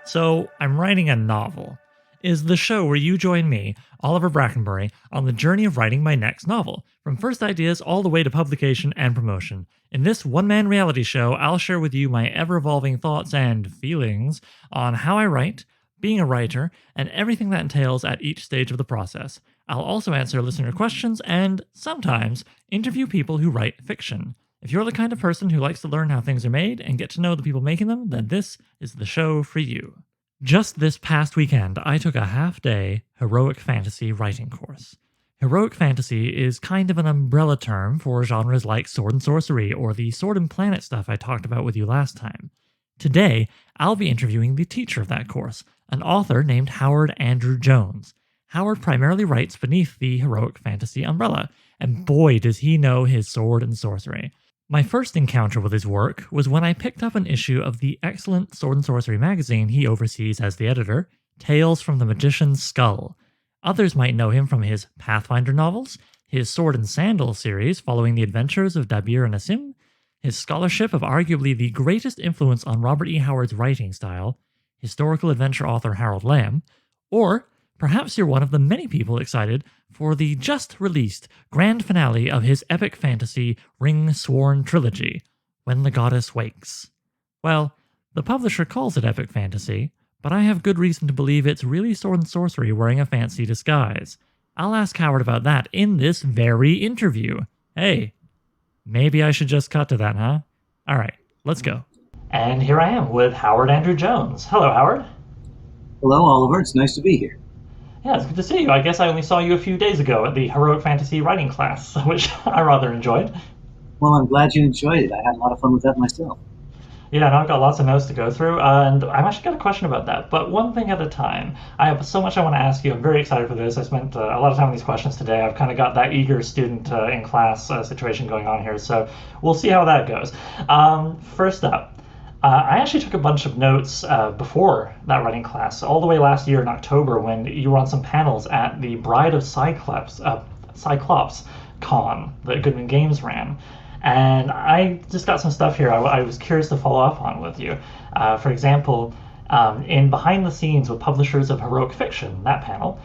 So, I'm writing a novel. Is the show where you join me, Oliver Brackenbury, on the journey of writing my next novel, from first ideas all the way to publication and promotion. In this one man reality show, I'll share with you my ever evolving thoughts and feelings on how I write, being a writer, and everything that entails at each stage of the process. I'll also answer listener questions and, sometimes, interview people who write fiction. If you're the kind of person who likes to learn how things are made and get to know the people making them, then this is the show for you. Just this past weekend, I took a half-day heroic fantasy writing course. Heroic fantasy is kind of an umbrella term for genres like sword and sorcery or the sword and planet stuff I talked about with you last time. Today, I'll be interviewing the teacher of that course, an author named Howard Andrew Jones. Howard primarily writes beneath the heroic fantasy umbrella, and boy does he know his sword and sorcery. My first encounter with his work was when I picked up an issue of the excellent Sword and Sorcery magazine he oversees as the editor, Tales from the Magician's Skull. Others might know him from his Pathfinder novels, his Sword and Sandal series following the adventures of Dabir and Asim, his scholarship of arguably the greatest influence on Robert E. Howard's writing style, historical adventure author Harold Lamb, or perhaps you're one of the many people excited for the just-released grand finale of his epic fantasy Ring Sworn trilogy, When the Goddess Wakes. Well, the publisher calls it epic fantasy, but I have good reason to believe it's really sword and sorcery wearing a fancy disguise. I'll ask Howard about that in this very interview. Hey, maybe I should just cut to that, huh? Alright, let's go. And here I am with Howard Andrew Jones. Hello, Howard. Hello, Oliver. It's nice to be here. Yeah, it's good to see you. I guess I only saw you a few days ago at the Heroic Fantasy writing class, which I rather enjoyed. Well, I'm glad you enjoyed it. I had a lot of fun with that myself. Yeah, and I've got lots of notes to go through, and I've actually got a question about that, but one thing at a time. I have so much I want to ask you. I'm very excited for this. I spent a lot of time on these questions today. I've kind of got that eager student in class situation going on here, so we'll see how that goes. First up, I actually took a bunch of notes before that writing class, all the way last year in October when you were on some panels at the Bride of Cyclops Con that Goodman Games ran. And I just got some stuff here I was curious to follow up on with you. For example, in Behind the Scenes with Publishers of Heroic Fiction, that panel,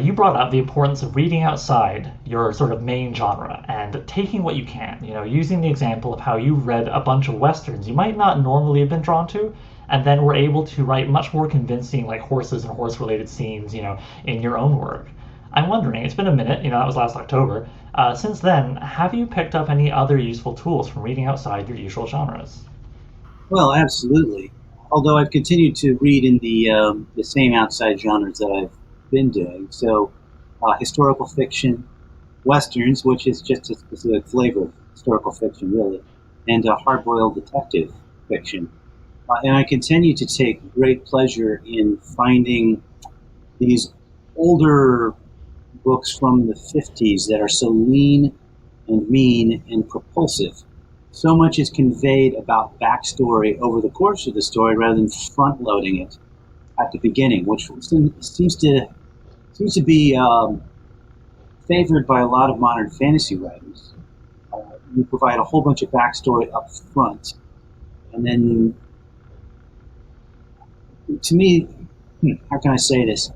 you brought up the importance of reading outside your sort of main genre and taking what you can, using the example of how you read a bunch of Westerns you might not normally have been drawn to, and then were able to write much more convincing like horses and horse-related scenes, in your own work. I'm wondering, it's been a minute, that was last October. Since then, have you picked up any other useful tools from reading outside your usual genres? Well, absolutely. Although I've continued to read in the same outside genres that I've been doing. So, historical fiction, westerns, which is just a specific flavor of historical fiction, really, and hard-boiled detective fiction. And I continue to take great pleasure in finding these older books from the 50s that are so lean and mean and propulsive. So much is conveyed about backstory over the course of the story rather than front-loading it at the beginning, which seems to be favored by a lot of modern fantasy writers. You provide a whole bunch of backstory up front, and then, to me, how can I say this?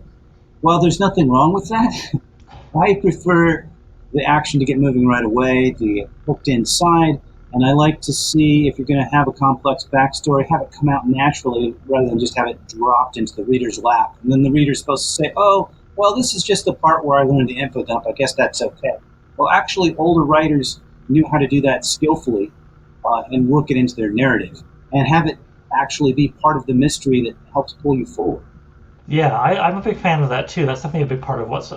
Well, there's nothing wrong with that. I prefer the action to get moving right away, to get hooked inside, and I like to see if you're going to have a complex backstory, have it come out naturally rather than just have it dropped into the reader's lap. And then the reader's supposed to say, oh, well, this is just the part where I learned the info dump. I guess that's okay. Well, actually, older writers knew how to do that skillfully and work it into their narrative and have it actually be part of the mystery that helps pull you forward. Yeah, I'm a big fan of that too. That's definitely a big part of what's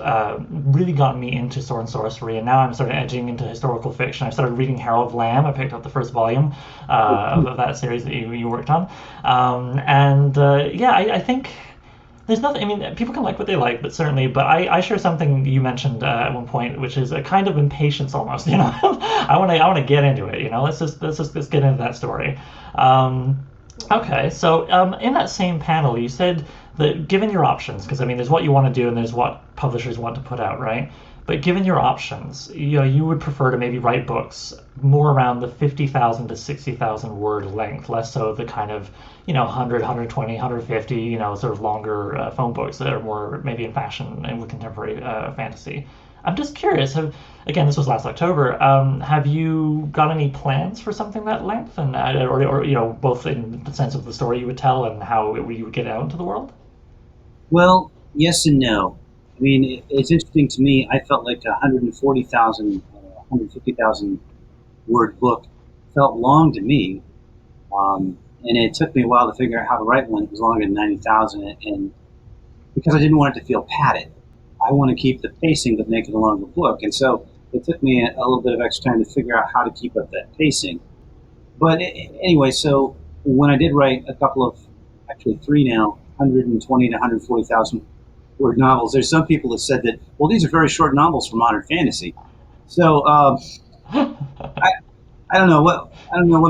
really gotten me into sword and sorcery. And now I'm sort of edging into historical fiction. I started reading Harold Lamb. I picked up the first volume of that series that you worked on. I think there's nothing. I mean, people can like what they like, but I share something you mentioned at one point, which is a kind of impatience almost. I want to get into it. Let's just get into that story. Okay, so in that same panel, you said given your options, because I mean, there's what you want to do and there's what publishers want to put out, right? But given your options, you would prefer to maybe write books more around the 50,000 to 60,000 word length, less so the kind of 100, 120, 150, sort of longer phone books that are more maybe in fashion and with contemporary fantasy. I'm just curious. Again, this was last October. Have you got any plans for something that length, and or both in the sense of the story you would tell and how you would get out into the world? Well, yes and no. I mean, it's interesting to me. I felt like a 140,000, 150,000 word book felt long to me. And it took me a while to figure out how to write one that was longer than 90,000. And because I didn't want it to feel padded, I want to keep the pacing but make it a longer book. And so it took me a little bit of extra time to figure out how to keep up that pacing. But anyway, so when I did write a couple of, actually three now, 120 to 140,000 word novels, there's some people that said that, well, these are very short novels for modern fantasy. So I, I don't know what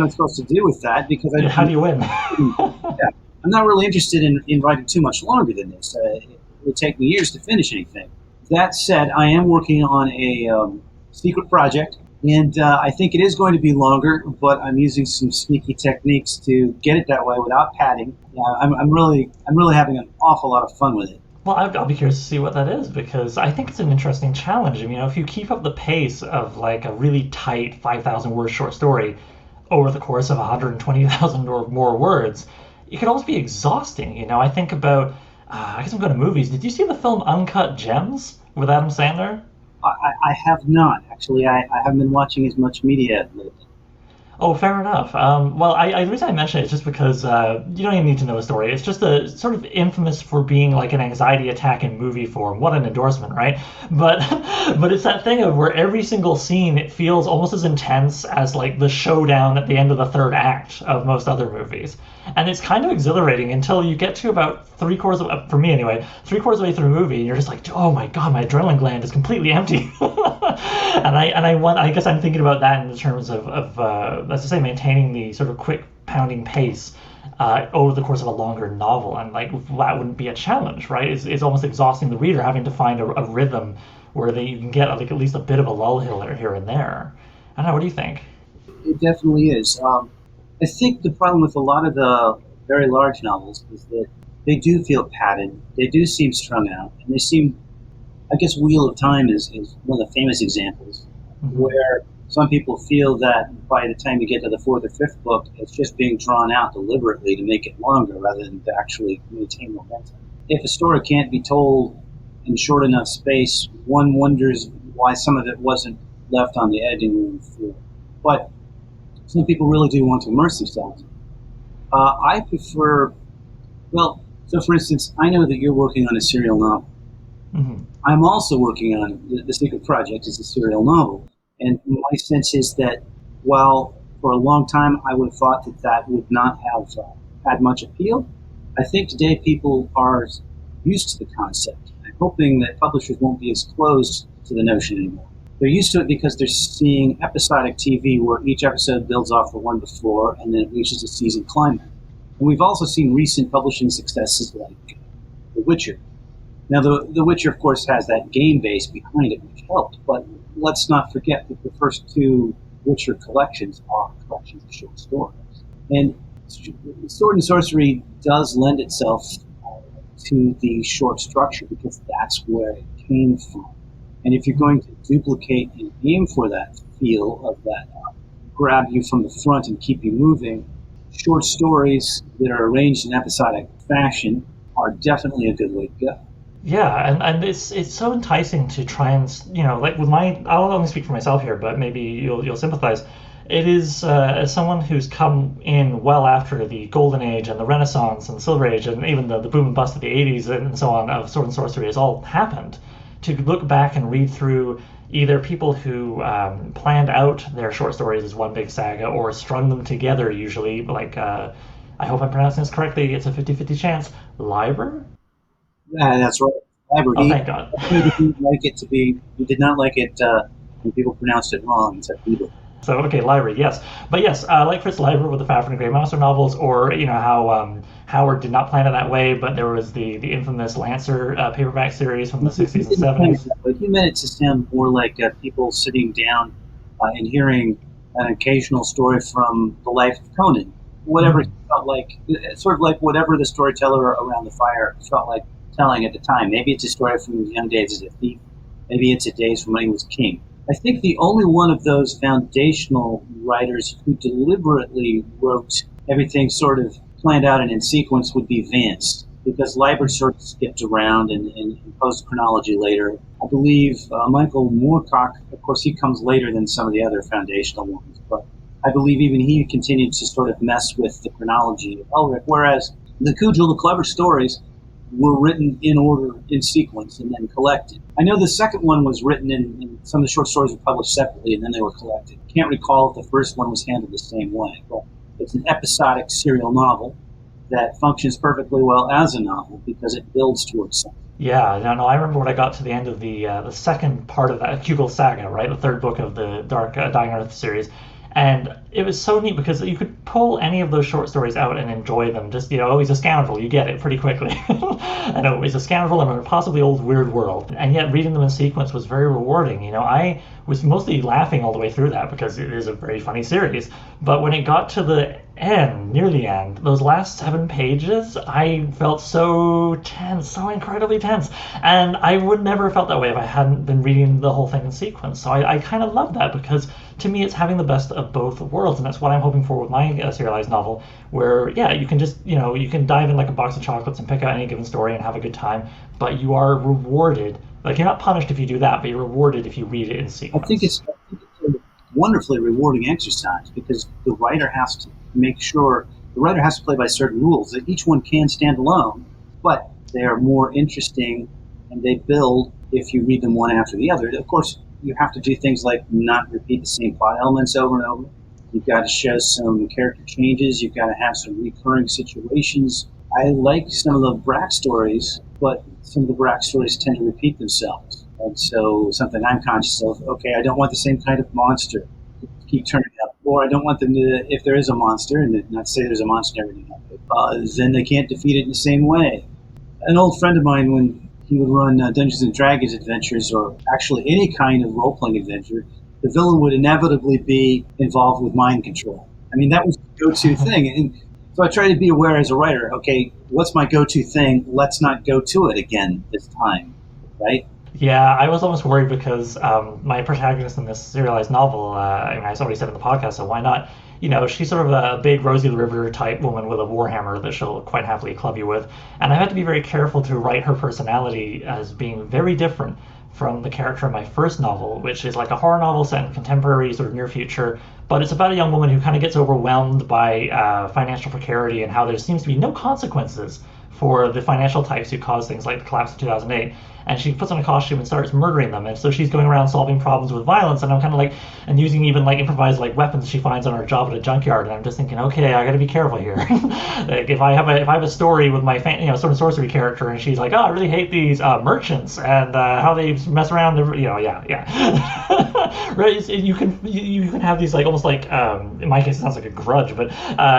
I'm supposed to do with that because Yeah, how do you win? yeah, I'm not really interested in writing too much longer than this. It would take me years to finish anything. That said, I am working on a secret project, and I think it is going to be longer, but I'm using some sneaky techniques to get it that way without padding. I'm really having an awful lot of fun with it. Well, I'll be curious to see what that is because I think it's an interesting challenge. I mean, if you keep up the pace of like a really tight 5,000 word short story over the course of 120,000 or more words, it can almost be exhausting. I think about, I guess I'm going to movies. Did you see the film Uncut Gems with Adam Sandler? I have not actually. I haven't been watching as much media lately. Oh, fair enough. Well, the reason I mention it is just because you don't even need to know the story. It's just a sort of infamous for being like an anxiety attack in movie form. What an endorsement, right? But but it's that thing of where every single scene it feels almost as intense as like the showdown at the end of the third act of most other movies, and it's kind of exhilarating until you get to about three quarters of, for me anyway, three quarters of the way through the movie, and you're just like, oh my god, my adrenaline gland is completely empty. I guess I'm thinking about that in terms of let's just say maintaining the sort of quick pounding pace over the course of a longer novel, and like that wouldn't be a challenge, right? It's almost exhausting the reader having to find a rhythm where you can get like at least a bit of a lull here and there. I don't know. What do you think? It definitely is. I think the problem with a lot of the very large novels is that they do feel padded. They do seem strung out, and they seem. I guess Wheel of Time is one of the famous examples Mm-hmm. where some people feel that by the time you get to the fourth or fifth book, it's just being drawn out deliberately to make it longer rather than to actually maintain momentum. If a story can't be told in short enough space, one wonders why some of it wasn't left on the editing room floor. But some people really do want to immerse themselves. I prefer, well, so for instance, I know that you're working on a serial novel. Mm-hmm. I'm also working on the Secret Project is a serial novel, and my sense is that while for a long time I would have thought that that would not have had much appeal, I think today people are used to the concept. I'm hoping that publishers won't be as closed to the notion anymore. They're used to it because they're seeing episodic TV where each episode builds off the one before and then it reaches a season climax. And we've also seen recent publishing successes like The Witcher. Now, the Witcher, of course, has that game base behind it, which helped. But let's not forget that the first two Witcher collections are collections of short stories. And Sword and Sorcery does lend itself to the short structure because that's where it came from. And if you're going to duplicate and aim for that feel of that, grab you from the front and keep you moving, short stories that are arranged in episodic fashion are definitely a good way to go. Yeah, and it's so enticing to try and like with my I'll only speak for myself here, but maybe you'll sympathize. It is as someone who's come in well after the golden age and the Renaissance and the Silver Age and even the boom and bust of the '80s and so on of sword and sorcery has all happened. To look back and read through either people who planned out their short stories as one big saga or strung them together, usually like I hope I'm pronouncing this correctly. It's a 50-50 chance. Liber? Yeah, that's right. However, Oh, thank God. he didn't like it to be. He did not like it when people pronounced it wrong and said Bieber. So okay, Lyra, yes, but yes, like Fritz Leiber with the Fafhrd and Grey Monster novels, or how Howard did not plan it that way, but there was the infamous Lancer paperback series from the He 60s and didn't plan it 70s. that way. He meant it to sound more like people sitting down and hearing an occasional story from the life of Conan. Whatever he Mm. felt like, sort of like whatever the storyteller around the fire felt like telling at the time. Maybe it's a story from his young days as a thief. Maybe it's a days from when he was king. I think the only one of those foundational writers who deliberately wrote everything sort of planned out and in sequence would be Vance, because Liebert sort of skipped around and imposed chronology later. I believe Michael Moorcock, of course, he comes later than some of the other foundational ones, but I believe even he continued to sort of mess with the chronology of Elric, whereas the Cudgel, the clever stories, were written in order, in sequence, and then collected. I know the second one was written in some of the short stories were published separately, and then they were collected. Can't recall if the first one was handled the same way, but it's an episodic serial novel that functions perfectly well as a novel because it builds towards something. Yeah, no, I remember when I got to the end of the second part of that Kugel saga, right, the third book of the Dark Dying Earth series, and it was so neat because you could pull any of those short stories out and enjoy them. Just oh, he's a scoundrel, you get it pretty quickly. I know he's a scoundrel in a possibly old weird world, and yet reading them in sequence was very rewarding. I was mostly laughing all the way through that because it is a very funny series. But when it got to the end, near the end, those last 7 pages, I felt so tense, so incredibly tense. And I would never have felt that way if I hadn't been reading the whole thing in sequence. So I kind of love that because to me it's having the best of both worlds. And that's what I'm hoping for with my serialized novel, where, yeah, you can just, you can dive in like a box of chocolates and pick out any given story and have a good time, but you are rewarded. Like, you're not punished if you do that, but you're rewarded if you read it in sequence. I think it's a wonderfully rewarding exercise because the writer has to make sure the writer has to play by certain rules that each one can stand alone, but they are more interesting and they build if you read them one after the other. Of course, you have to do things like not repeat the same plot elements over and over. You've got to show some character changes. You've got to have some recurring situations. I like some of the Brack stories, but some of the Brack stories tend to repeat themselves. And so something I'm conscious of, okay, I don't want the same kind of monster to keep turning up. Or I don't want them to, if there is a monster, and not to say there's a monster in everything, then they can't defeat it in the same way. An old friend of mine, when he would run Dungeons and Dragons adventures, or actually any kind of role playing adventure, the villain would inevitably be involved with mind control. I mean, that was the go to thing. And so I try to be aware as a writer, okay, what's my go to thing? Let's not go to it again this time, right? Yeah, I was almost worried because my protagonist in this serialized novel, I already said in the podcast, so why not? She's sort of a big Rosie the Riveter type woman with a warhammer that she'll quite happily club you with. And I had to be very careful to write her personality as being very different from the character in my first novel, which is like a horror novel set in contemporary, sort of near future. But it's about a young woman who kind of gets overwhelmed by financial precarity and how there seems to be no consequences for the financial types who caused things like the collapse of 2008. And she puts on a costume and starts murdering them. And so she's going around solving problems with violence. And I'm kind of like, and using even like improvised like weapons she finds on her job at a junkyard. And I'm just thinking, okay, I got to be careful here. Like if I have a story with my sort of sorcery character, and she's like, oh, I really hate these merchants and how they mess around. Yeah. Right? You can have these like almost like in my case it sounds like a grudge, but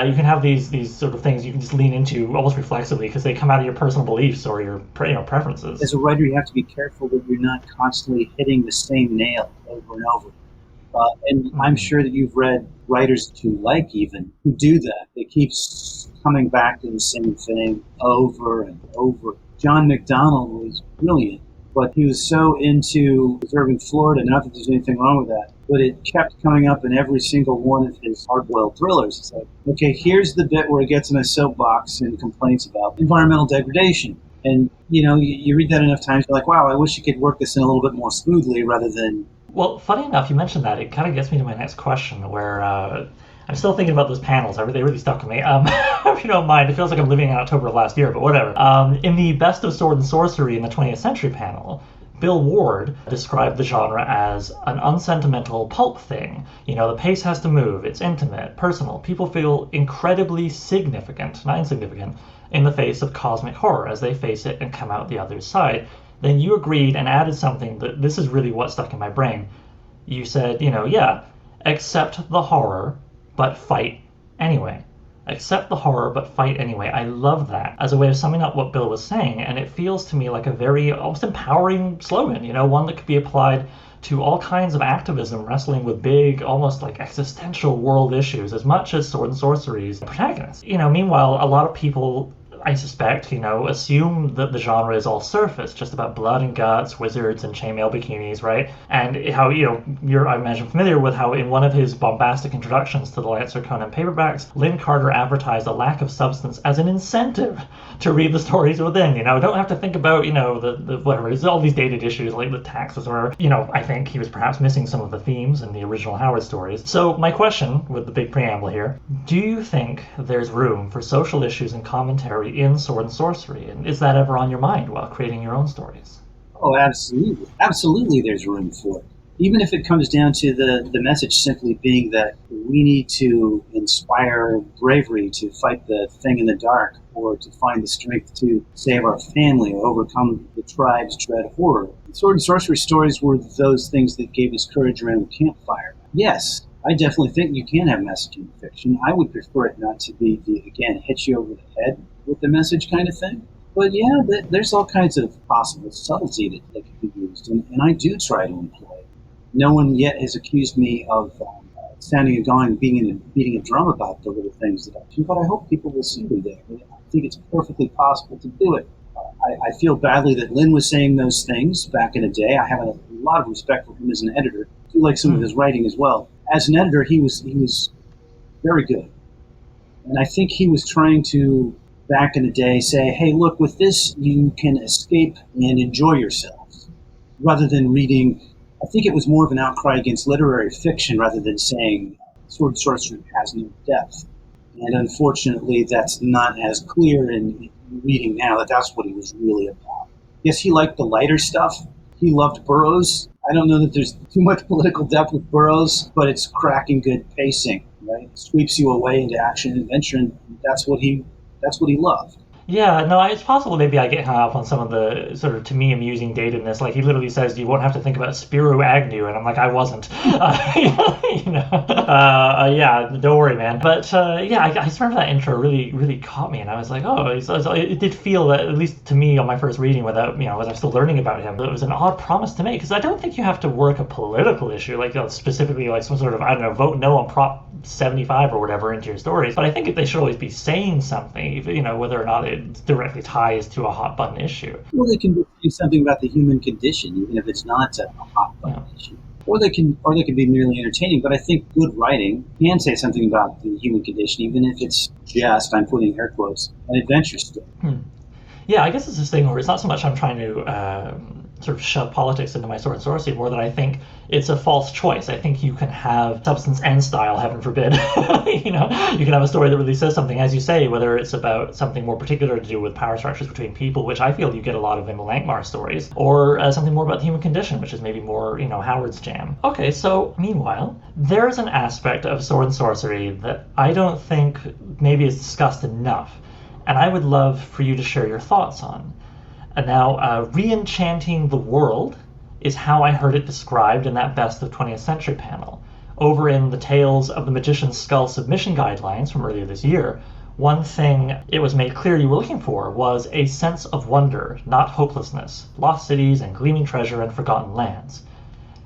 you can have these sort of things you can just lean into almost reflexively because they come out of your personal beliefs or your preferences. As a writer, you have to be careful that you're not constantly hitting the same nail over and over. And I'm Mm-hmm. sure that you've read writers that you like even who do that. They keep coming back to the same thing over and over. John McDonald was brilliant, but he was so into preserving Florida, not that there's anything wrong with that, but it kept coming up in every single one of his hard-boiled thrillers. It's like, okay, here's the bit where he gets in a soapbox and complains about environmental degradation. And, you read that enough times, you're like, wow, I wish you could work this in a little bit more smoothly rather than. Well, funny enough, you mentioned that. It kind of gets me to my next question, where I'm still thinking about those panels. They really stuck with me. If you don't mind, it feels like I'm living in October of last year, but whatever. In the Best of Sword and Sorcery in the 20th Century panel, Bill Ward described the genre as an unsentimental pulp thing. The pace has to move. It's intimate, personal. People feel incredibly significant, not insignificant, in the face of cosmic horror as they face it and come out the other side. Then you agreed and added something that this is really what stuck in my brain. You said, yeah, accept the horror, but fight anyway. Accept the horror, but fight anyway. I love that as a way of summing up what Bill was saying, and it feels to me like a very almost empowering slogan, one that could be applied to all kinds of activism wrestling with big, almost like existential world issues, as much as sword and sorcery's protagonists. Meanwhile, a lot of people, I suspect, assume that the genre is all surface, just about blood and guts, wizards, and chainmail bikinis, right? And how, you're, I imagine, familiar with how in one of his bombastic introductions to the Lancer Conan paperbacks, Lynn Carter advertised a lack of substance as an incentive to read the stories within. Don't have to think about, the whatever, there's all these dated issues like the taxes, or, I think he was perhaps missing some of the themes in the original Howard stories. So my question, with the big preamble here, do you think there's room for social issues and commentary in sword and sorcery, and is that ever on your mind while creating your own stories? Oh, absolutely. Absolutely, there's room for it. Even if it comes down to the message simply being that we need to inspire bravery to fight the thing in the dark, or to find the strength to save our family or overcome the tribe's dread horror. Sword and sorcery stories were those things that gave us courage around the campfire. Yes, I definitely think you can have messaging in fiction. I would prefer it not to be again, hit you over the head with the message kind of thing. But yeah, there's all kinds of possible subtlety that can be used, and I do try to employ it. No one yet has accused me of sounding a gong and beating a drum about the little things that I do, but I hope people will see me there. I think it's perfectly possible to do it. I feel badly that Lynn was saying those things back in the day. I have a lot of respect for him as an editor. I do like some of his writing as well. As an editor, he was very good. And I think he was trying to, back in the day, say, hey, look, with this, you can escape and enjoy yourselves. Rather than reading, I think it was more of an outcry against literary fiction rather than saying sword and sorcery has no depth. And unfortunately, that's not as clear in reading now that that's what he was really about. Yes, he liked the lighter stuff. He loved Burroughs. I don't know that there's too much political depth with Burroughs, but it's cracking good pacing, right? It sweeps you away into action and adventure, and that's what he loved. Yeah, no, it's possible maybe I get hung up on some of the sort of, to me, amusing datedness. Like, he literally says you won't have to think about Spiro Agnew, and I'm like, I wasn't. Yeah, don't worry, man. But yeah, I just remember that intro really, really caught me, and I was like, oh, it did feel that, at least to me on my first reading, without, as I'm still learning about him, it was an odd promise to make, because I don't think you have to work a political issue, like specifically like some sort of, I don't know, vote no on Prop 75 or whatever into your stories. But I think they should always be saying something, whether or not it directly ties to a hot button issue. Well, they can do something about the human condition, even if it's not a hot button issue. Or they can be merely entertaining. But I think good writing can say something about the human condition, even if it's just, I'm putting air quotes, an adventure story. Yeah, I guess it's this thing where it's not so much I'm trying to sort of shove politics into my sword and sorcery, more that I think it's a false choice. I think you can have substance and style, heaven forbid. You can have a story that really says something, as you say, whether it's about something more particular to do with power structures between people, which I feel you get a lot of in the Lankmar stories, or something more about the human condition, which is maybe more, Howard's jam. Okay, so meanwhile, there's an aspect of sword and sorcery that I don't think maybe is discussed enough, and I would love for you to share your thoughts on. And now, re-enchanting the world is how I heard it described in that Best of 20th Century panel. Over in the Tales of the Magician's Skull submission guidelines from earlier this year, one thing it was made clear you were looking for was a sense of wonder, not hopelessness, lost cities and gleaming treasure and forgotten lands.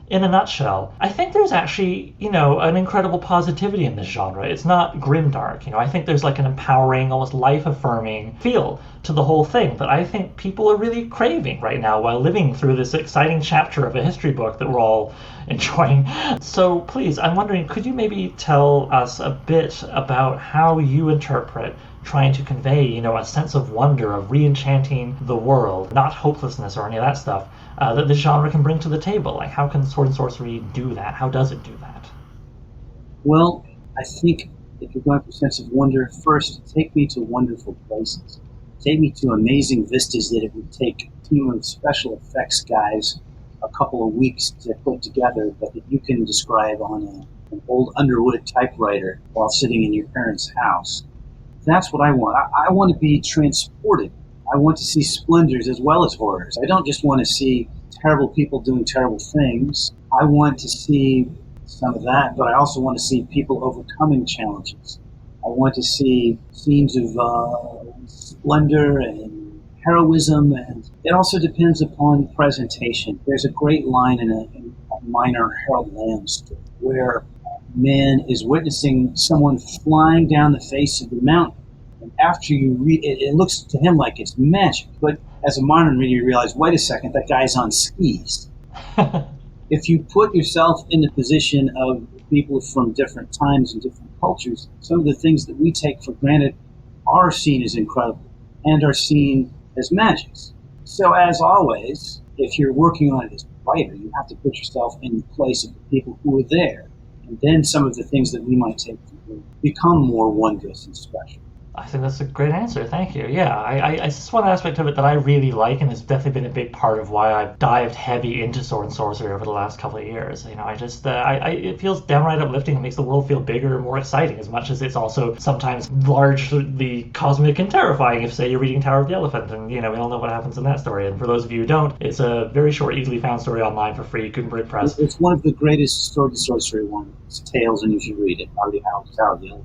In a nutshell, I think there's actually, an incredible positivity in this genre. It's not grimdark. I think there's like an empowering, almost life-affirming feel to the whole thing that I think people are really craving right now while living through this exciting chapter of a history book that we're all enjoying. So please, I'm wondering, could you maybe tell us a bit about how you interpret trying to convey, a sense of wonder, of re-enchanting the world, not hopelessness or any of that stuff, that this genre can bring to the table? Like, how can sword and sorcery do that? How does it do that? Well, I think if you're going for a sense of wonder, first, take me to wonderful places. Take me to amazing vistas that it would take a team of special effects guys a couple of weeks to put together, but that you can describe on an old Underwood typewriter while sitting in your parents' house. That's what I want. I want to be transported. I want to see splendors as well as horrors. I don't just want to see terrible people doing terrible things. I want to see some of that, but I also want to see people overcoming challenges. I want to see scenes of splendor and heroism, and it also depends upon presentation. There's a great line in a minor Harold Lamb story where a man is witnessing someone flying down the face of the mountain. And after you read it, it looks to him like it's magic. But as a modern reader, you realize, wait a second, that guy's on skis. If you put yourself in the position of people from different times and different cultures, some of the things that we take for granted are seen as incredible and are seen as magics. So, as always, if you're working on it as a writer, you have to put yourself in the place of the people who were there. And then some of the things that we might take for granted become more wondrous and special. I think that's a great answer. Thank you. Yeah, it's just one aspect of it that I really like, and has definitely been a big part of why I've dived heavy into sword and sorcery over the last couple of years. You know, I just, it feels downright uplifting. It makes the world feel bigger and more exciting, as much as it's also sometimes largely cosmic and terrifying. If, say, you're reading Tower of the Elephant, and we all know what happens in that story. And for those of you who don't, it's a very short, easily found story online for free. Gutenberg Press. It's one of the greatest sword and sorcery ones. Tales, and you should read it. Tower of the Elephant.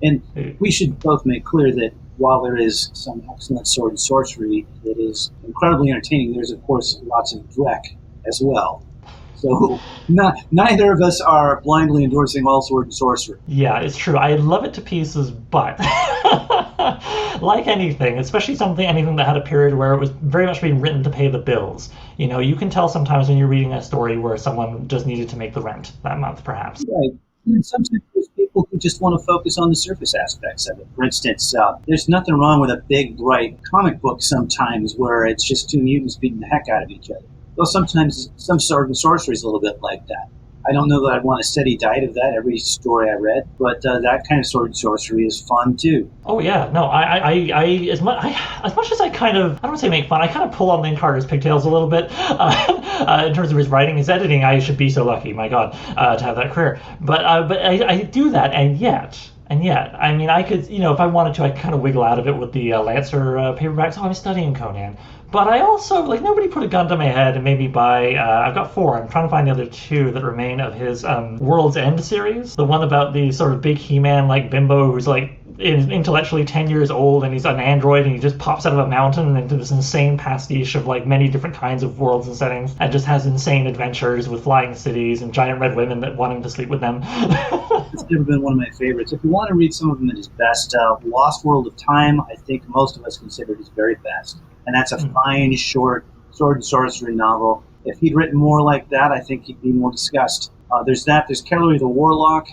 And we should both make clear that while there is some excellent sword and sorcery that is incredibly entertaining, there's, of course, lots of dreck as well. So neither of us are blindly endorsing all sword and sorcery. Yeah, it's true. I love it to pieces, but like anything, especially anything that had a period where it was very much being written to pay the bills. You can tell sometimes when you're reading a story where someone just needed to make the rent that month, perhaps. Right. And sometimes there's people who just want to focus on the surface aspects of it. For instance, there's nothing wrong with a big, bright comic book sometimes where it's just two mutants beating the heck out of each other. Though sometimes some sword and sorcery is a little bit like that. I don't know that I'd want a steady diet of that every story I read, but that kind of sword and sorcery is fun too. Oh yeah, no, as much as I don't want to say make fun, I kind of pull on Lynn Carter's pigtails a little bit in terms of his writing, his editing. I should be so lucky, my God, to have that career. But I do that, and yet, I mean, I could, if I wanted to, I kind of wiggle out of it with the Lancer paperbacks. Oh, I'm studying Conan. But I also, nobody put a gun to my head and maybe buy, I've got 4. I'm trying to find the other 2 that remain of his World's End series. The one about the sort of big He-Man, bimbo who's, intellectually 10 years old, and he's an android, and he just pops out of a mountain into this insane pastiche of, many different kinds of worlds and settings, and just has insane adventures with flying cities and giant red women that want him to sleep with them. It's never been one of my favorites. If you want to read some of them at his best, Lost World of Time, I think most of us consider his very best. And that's a fine, short sword and sorcery novel. If he'd written more like that, I think he'd be more discussed. There's Kellery the Warlock,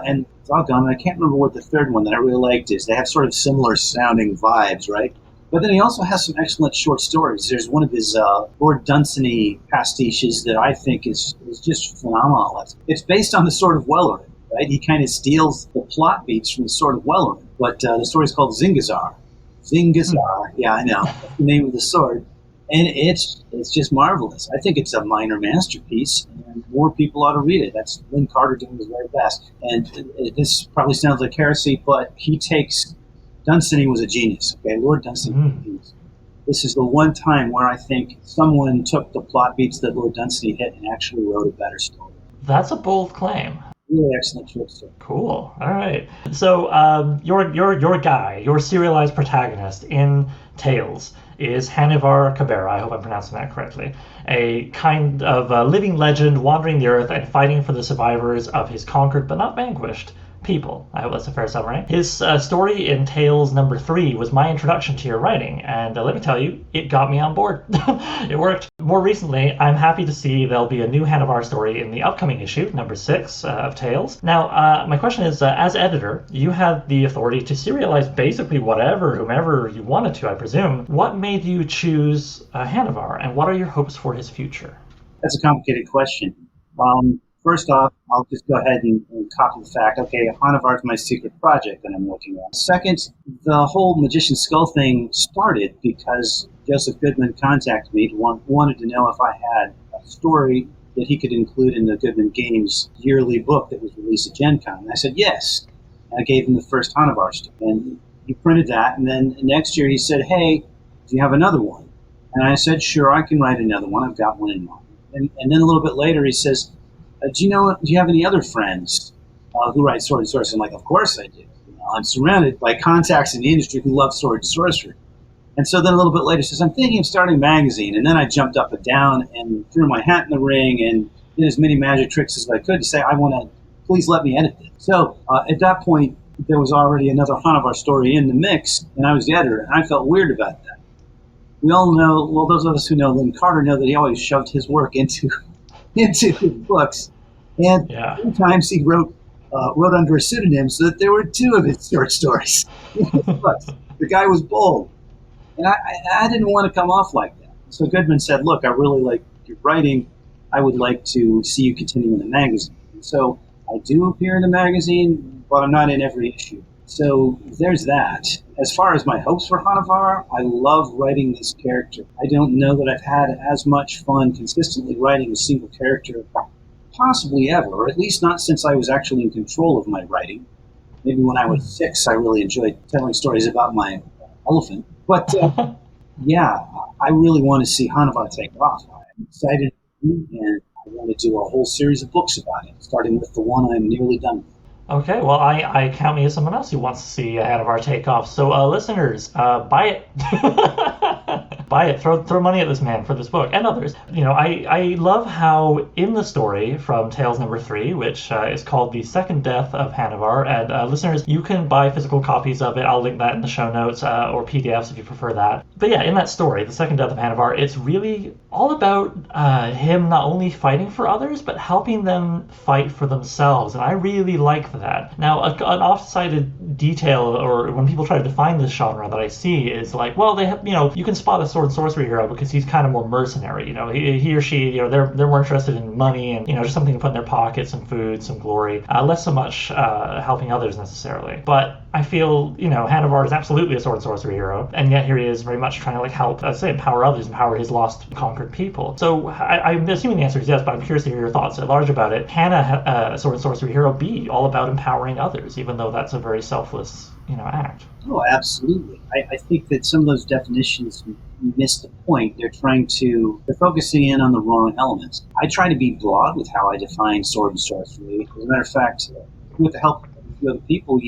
and doggone, I can't remember what the third one that I really liked is. They have sort of similar sounding vibes, right? But then he also has some excellent short stories. There's one of his Lord Dunsany pastiches that I think is just phenomenal. It's based on the Sword of Welleran, right? He kind of steals the plot beats from the Sword of Welleran, but the story is called Zingazar. Zingazar, yeah, I know. That's the name of the sword. And it's just marvelous. I think it's a minor masterpiece, and more people ought to read it. That's Lynn Carter doing his very best. And this probably sounds like heresy, but Dunsany was a genius, okay? Lord Dunsany was a genius. This is the one time where I think someone took the plot beats that Lord Dunsany hit and actually wrote a better story. That's a bold claim. Really excellent short story. Cool. All right. So your guy, your serialized protagonist in Tales is Hanivar Cabera. I hope I'm pronouncing that correctly. A kind of living legend wandering the earth and fighting for the survivors of his conquered but not vanquished people. I hope that's a fair summary. His story in Tales number 3 was my introduction to your writing, and let me tell you, it got me on board. It worked. More recently, I'm happy to see there'll be a new Hanivar story in the upcoming issue, number 6 of Tales. Now, my question is, as editor, you had the authority to serialize basically whomever you wanted to, I presume. What made you choose Hanivar, and what are your hopes for his future? That's a complicated question. First off, I'll just go ahead and copy the fact, okay, Hanivar is my secret project that I'm working on. Second, the whole Magician's Skull thing started because Joseph Goodman contacted me, wanted to know if I had a story that he could include in the Goodman Games yearly book that was released at Gen Con. And I said yes. And I gave him the first Hanivar story. And he printed that, and then next year he said, hey, do you have another one? And I said, sure, I can write another one. I've got one in mind. And then a little bit later he says, do you have any other friends who write sword and sorcery? I'm like, of course I do. I'm surrounded by contacts in the industry who love sword and sorcery. And so then a little bit later says, I'm thinking of starting a magazine. And then I jumped up and down and threw my hat in the ring and did as many magic tricks as I could to say, I want to, please let me edit this. So at that point, there was already another Hanavar story in the mix, and I was the editor, and I felt weird about that. We all know, well, those of us who know Lynn Carter know that he always shoved his work into his books. And sometimes he wrote under a pseudonym so that there were two of his short stories in his books. The guy was bold. And I didn't want to come off like that. So Goodman said, look, I really like your writing. I would like to see you continue in the magazine. And so I do appear in the magazine, but I'm not in every issue. So there's that. As far as my hopes for Hanavar, I love writing this character. I don't know that I've had as much fun consistently writing a single character possibly ever, or at least not since I was actually in control of my writing. Maybe when I was 6, I really enjoyed telling stories about my elephant. But yeah, I really want to see Hanavar take off. I'm excited, and I want to do a whole series of books about it, starting with the one I'm nearly done with. Okay, well, I count me as someone else who wants to see Hanavar take off. So, listeners, buy it. Buy it. Throw money at this man for this book and others. You know, I love how in the story from Tales number 3, which is called The Second Death of Hanavar, and listeners, you can buy physical copies of it. I'll link that in the show notes, or PDFs if you prefer that. But yeah, in that story, The Second Death of Hanavar, it's really all about him not only fighting for others, but helping them fight for themselves. And I really like that. Now, an off-sided detail, or when people try to define this genre that I see, is like, well, they have, you know, you can spot a sword and sorcery hero because he's kind of more mercenary. You know, he or she, you know, they're more interested in money and, you know, just something to put in their pocket, some food, some glory, less so much helping others necessarily. But I feel, you know, Hanavar is absolutely a sword and sorcery hero, and yet here he is very much trying to like help, empower others, empower his lost, conquered people. So I'm assuming the answer is yes, but I'm curious to hear your thoughts at large about it. Can a sword and sorcery hero be all about empowering others, even though that's a very selfless, you know, act? Oh, absolutely. I think that some of those definitions miss the point. They're focusing in on the wrong elements. I try to be broad with how I define sword and sorcery. As a matter of fact, with the help of a few other people,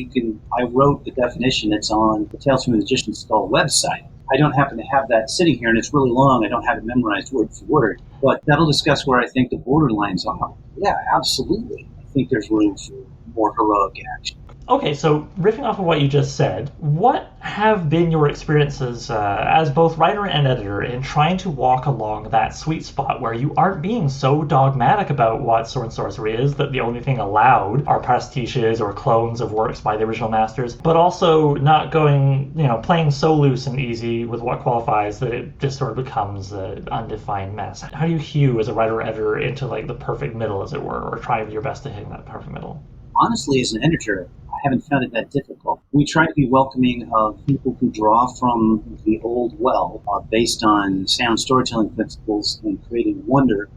I wrote the definition that's on the Tales from the Magician's Skull website. I don't happen to have that sitting here, and it's really long. I don't have it memorized word for word, but that'll discuss where I think the borderlines are. Yeah, absolutely. I think there's room for more heroic action. Okay, so riffing off of what you just said, what have been your experiences as both writer and editor in trying to walk along that sweet spot where you aren't being so dogmatic about what sword and sorcery is that the only thing allowed are pastiches or clones of works by the original masters, but also not going, you know, playing so loose and easy with what qualifies that it just sort of becomes an undefined mess? How do you hew as a writer or editor into like the perfect middle, as it were, or try your best to hit that perfect middle? Honestly, as an editor, I haven't found it that difficult. We try to be welcoming of people who draw from the old well, based on sound storytelling principles and creating wonder,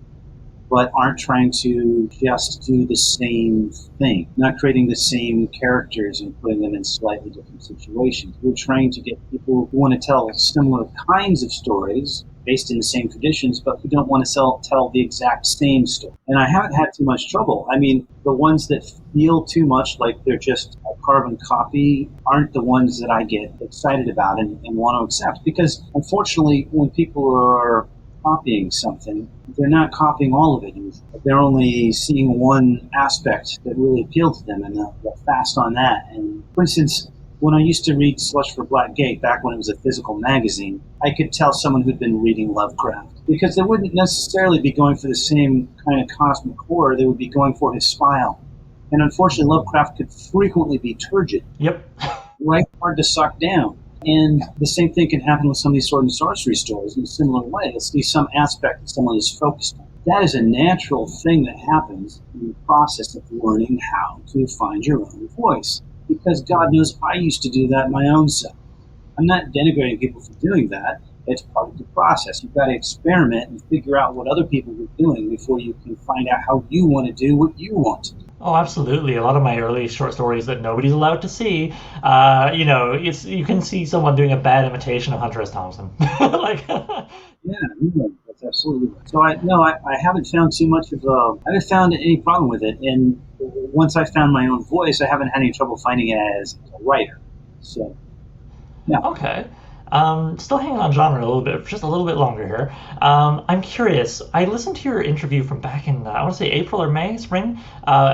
but aren't trying to just do the same thing, not creating the same characters and putting them in slightly different situations. We're trying to get people who want to tell similar kinds of stories based in the same traditions, but who don't want to tell the exact same story. And I haven't had too much trouble. I mean, the ones that feel too much like they're just a carbon copy aren't the ones that I get excited about and want to accept. Because unfortunately, when people are copying something, they're not copying all of it. They're only seeing one aspect that really appealed to them, and they're fast on that. And for instance, when I used to read Slush for Black Gate, back when it was a physical magazine, I could tell someone who'd been reading Lovecraft, because they wouldn't necessarily be going for the same kind of cosmic horror. They would be going for his style. And unfortunately, Lovecraft could frequently be turgid. Yep. Right, hard to suck down. And the same thing can happen with some of these sword and sorcery stories in a similar way. You'll see some aspect that someone is focused on. That is a natural thing that happens in the process of learning how to find your own voice. Because God knows I used to do that my own self. I'm not denigrating people for doing that. It's part of the process. You've got to experiment and figure out what other people were doing before you can find out how you want to do what you want to do. Oh, absolutely. A lot of my early short stories that nobody's allowed to see, you know, you can see someone doing a bad imitation of Hunter S. Thompson. Like, yeah, that's absolutely right. So I haven't found too much of I haven't found any problem with it. And once I found my own voice, I haven't had any trouble finding it as a writer. So, yeah. Okay. Still hanging on genre a little bit, just a little bit longer here. I'm curious. I listened to your interview from back in, I want to say April or May, spring,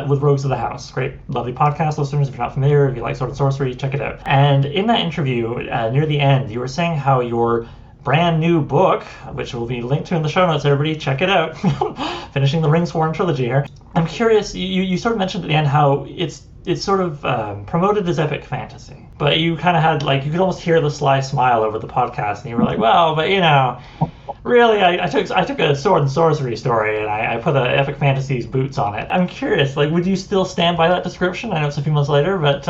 with Rogues of the House. Great, lovely podcast, listeners. If you're not familiar, if you like Sword and Sorcery, check it out. And in that interview, near the end, you were saying how your brand new book, which will be linked to in the show notes, everybody check it out. Finishing the Ringsworn trilogy here. I'm curious. You sort of mentioned at the end how it's sort of promoted as epic fantasy, but you kind of had like you could almost hear the sly smile over the podcast, and you were like, well, but really, I took a sword and sorcery story and I put the epic fantasy's boots on it. I'm curious, like, would you still stand by that description? I know it's a few months later, but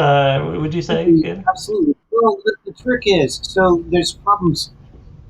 would you say? Absolutely. Well, the trick is, so there's problems.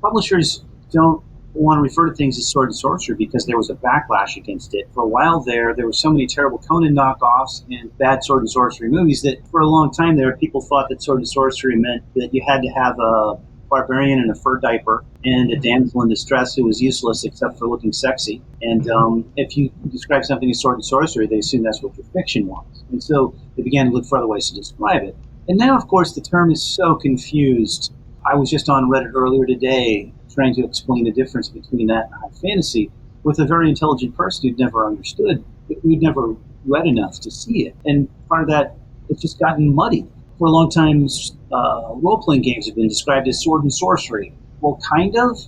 Publishers don't want to refer to things as sword and sorcery because there was a backlash against it. For a while there were so many terrible Conan knockoffs and bad sword and sorcery movies that for a long time there, people thought that sword and sorcery meant that you had to have a barbarian in a fur diaper and a damsel in distress who was useless except for looking sexy. And if you describe something as sword and sorcery, they assume that's what your fiction was. And so they began to look for other ways to describe it. And now, of course, the term is so confused. I was just on Reddit earlier today trying to explain the difference between that and high fantasy with a very intelligent person who'd never understood, who'd never read enough to see it. And part of that, it's just gotten muddy. For a long time, role-playing games have been described as sword and sorcery. Well, kind of,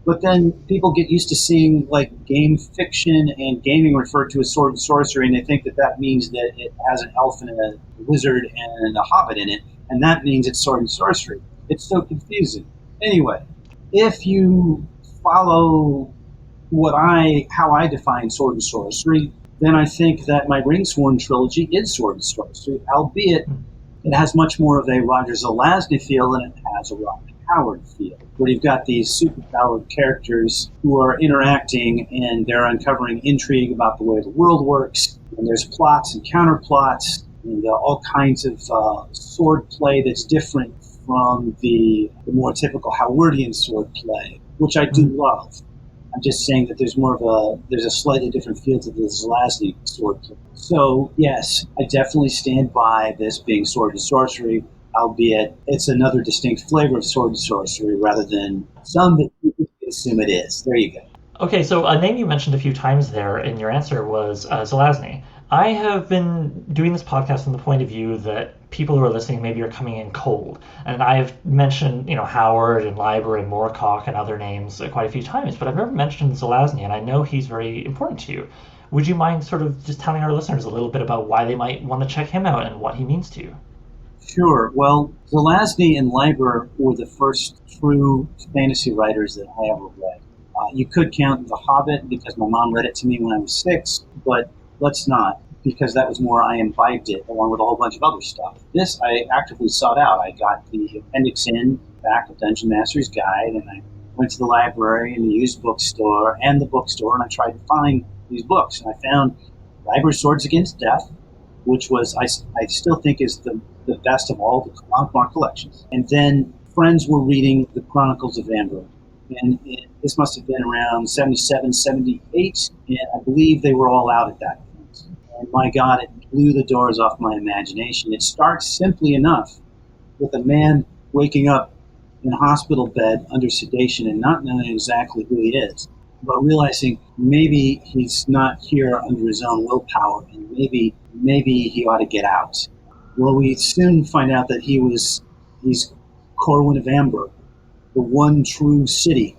but then people get used to seeing like game fiction and gaming referred to as sword and sorcery, and they think that that means that it has an elf and a wizard and a hobbit in it, and that means it's sword and sorcery. It's so confusing. Anyway, if you follow how I define sword and sorcery, then I think that my Ringsworn trilogy is sword and sorcery, albeit it has much more of a Roger Zelazny feel than it has a Robert Howard feel, where you've got these superpowered characters who are interacting and they're uncovering intrigue about the way the world works, and there's plots and counterplots and all kinds of sword play that's different from the more typical Howardian sword play, which I do love. I'm just saying that there's a slightly different feel to the Zelazny sword play. So yes, I definitely stand by this being sword and sorcery, albeit it's another distinct flavor of sword and sorcery rather than some that you assume it is. There you go. Okay, so a name you mentioned a few times there in your answer was Zelazny. I have been doing this podcast from the point of view that people who are listening maybe are coming in cold. And I've mentioned, Howard and Leiber and Moorcock and other names quite a few times, but I've never mentioned Zelazny, and I know he's very important to you. Would you mind sort of just telling our listeners a little bit about why they might want to check him out and what he means to you? Sure. Well, Zelazny and Leiber were the first true fantasy writers that I ever read. You could count The Hobbit because my mom read it to me when I was 6, but let's not, because that was more I imbibed it along with a whole bunch of other stuff. This I actively sought out. I got the appendix in back of Dungeon Master's Guide, and I went to the library and the used bookstore and the bookstore, and I tried to find these books. And I found Leiber's Swords Against Death, which was I still think is the best of all the Lankhmar collections. And then friends were reading the Chronicles of Amber. And this must have been around 77, 78, and I believe they were all out at that point. And my God, it blew the doors off my imagination. It starts simply enough with a man waking up in a hospital bed under sedation and not knowing exactly who he is, but realizing maybe he's not here under his own willpower, and maybe he ought to get out. Well, we soon find out that he's Corwin of Amber, the one true city,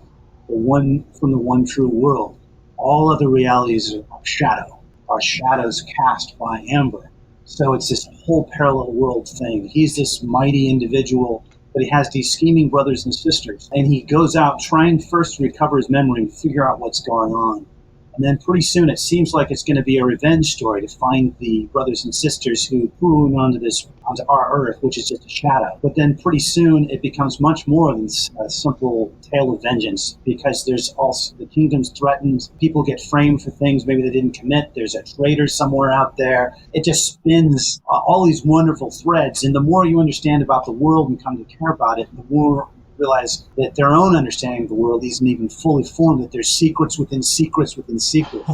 the one from the one true world. All other realities are shadows cast by Amber. So it's this whole parallel world thing. He's this mighty individual, but he has these scheming brothers and sisters. And he goes out trying first to recover his memory and figure out what's going on. And then pretty soon it seems like it's going to be a revenge story to find the brothers and sisters who prune onto our Earth, which is just a shadow. But then pretty soon it becomes much more than a simple tale of vengeance, because there's also the kingdom's threatened. People get framed for things maybe they didn't commit. There's a traitor somewhere out there. It just spins all these wonderful threads. And the more you understand about the world and come to care about it, the more realize that their own understanding of the world isn't even fully formed, that there's secrets within secrets within secrets.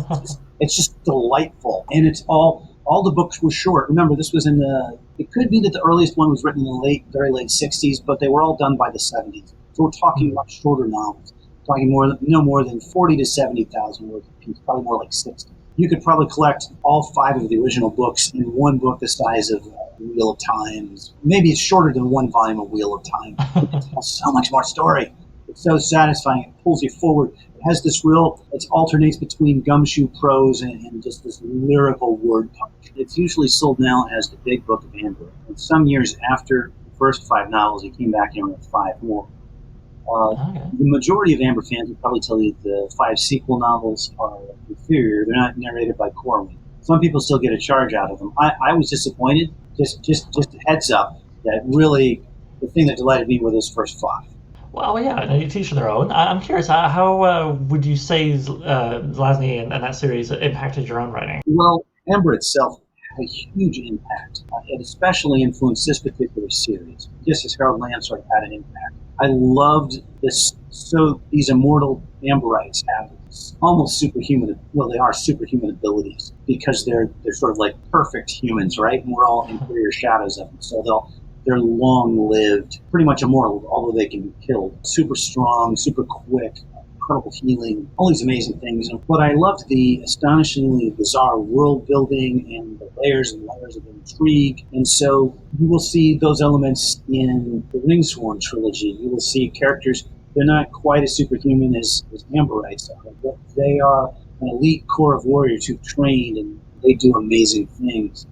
It's just delightful. And it's all All the books were short. Remember, this was in the. It could be that the earliest one was written in the very late '60s, but they were all done by the '70s. So we're talking much shorter novels. Talking no more than 40 to 70,000 words a piece, probably more like 60. You could probably collect all 5 of the original books in one book the size of Wheel of Time. Maybe it's shorter than one volume of Wheel of Time. It tells so much more story. It's so satisfying. It pulls you forward. It has this it alternates between gumshoe prose and just this lyrical word punch. It's usually sold now as the Big Book of Amber. And some years after the first 5 novels, he came back in with 5 more. The majority of Amber fans would probably tell you the 5 sequel novels are inferior. They're not narrated by Conan. Some people still get a charge out of them. I was disappointed. Just a heads up that really the thing that delighted me were those first 5. Well, yeah, no, you teach their own. I'm curious, how would you say Zelazny and that series impacted your own writing? Well, Amber itself had a huge impact. It especially influenced this particular series, just as Harold Land sort of had an impact. I loved this. So these immortal Amberites have almost superhuman. Well, they are superhuman abilities because they're sort of like perfect humans, right? And we're all inferior shadows of them. So they're long-lived, pretty much immortal, although they can be killed. Super strong, super quick, incredible healing, all these amazing things. But I loved the astonishingly bizarre world building and the layers and layers of intrigue. And so you will see those elements in the Ringsworn trilogy. You will see characters, they're not quite as superhuman as Amberites are, but they are an elite core of warriors who've trained and they do amazing things.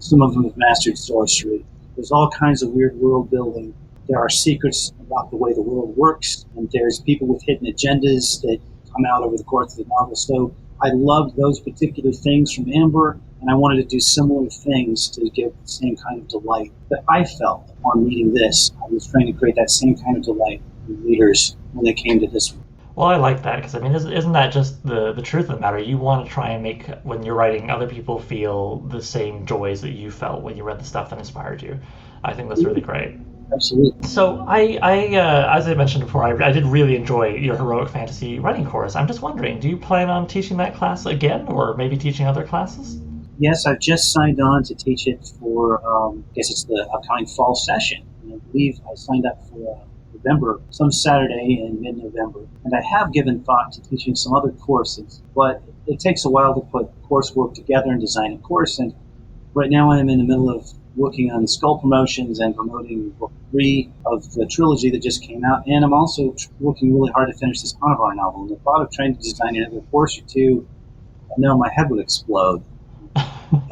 Some of them have mastered sorcery. There's all kinds of weird world building. There are secrets about the way the world works, and there's people with hidden agendas that come out over the course of the novel. So I loved those particular things from Amber, and I wanted to do similar things to give the same kind of delight that I felt upon reading this. I was trying to create that same kind of delight in readers when they came to this one. Well, I like that because I mean, isn't that just the truth of the matter? You want to try and make when you're writing other people feel the same joys that you felt when you read the stuff that inspired you. I think that's really great. Absolutely. So as I mentioned before, I did really enjoy your heroic fantasy writing course. I'm just wondering, do you plan on teaching that class again, or maybe teaching other classes? Yes, I've just signed on to teach it for, I guess it's the upcoming fall session. And I believe I signed up for November, some Saturday in mid-November. And I have given thought to teaching some other courses, but it takes a while to put coursework together and design a course. And right now I'm in the middle of working on Skull promotions and promoting book 3 of the trilogy that just came out. And I'm also working really hard to finish this Conavar novel. And the thought of trying to design another course or two, I know my head would explode.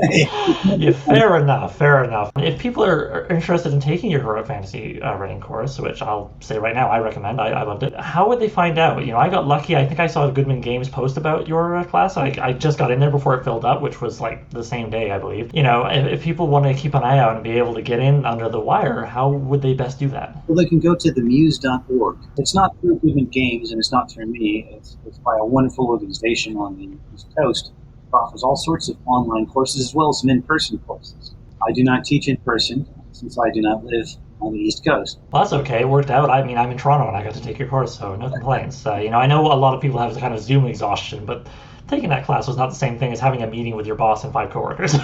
Yeah, fair enough, fair enough. If people are interested in taking your heroic fantasy writing course, which I'll say right now I recommend, I loved it, how would they find out? You know, I got lucky. I think I saw a Goodman Games post about your class. I just got in there before it filled up, which was like the same day, I believe. You know, if people want to keep an eye out and be able to get in under the wire, how would they best do that? Well, they can go to themuse.org. It's not through Goodman Games and it's not through me. It's by a wonderful organization on the East Coast. Offers all sorts of online courses as well as some in-person courses. I do not teach in person since I do not live on the East Coast. Well, that's okay. It worked out. I mean, I'm in Toronto and I got to take your course, so no complaints. You know, I know a lot of people have kind of Zoom exhaustion, but taking that class was not the same thing as having a meeting with your boss and 5 coworkers.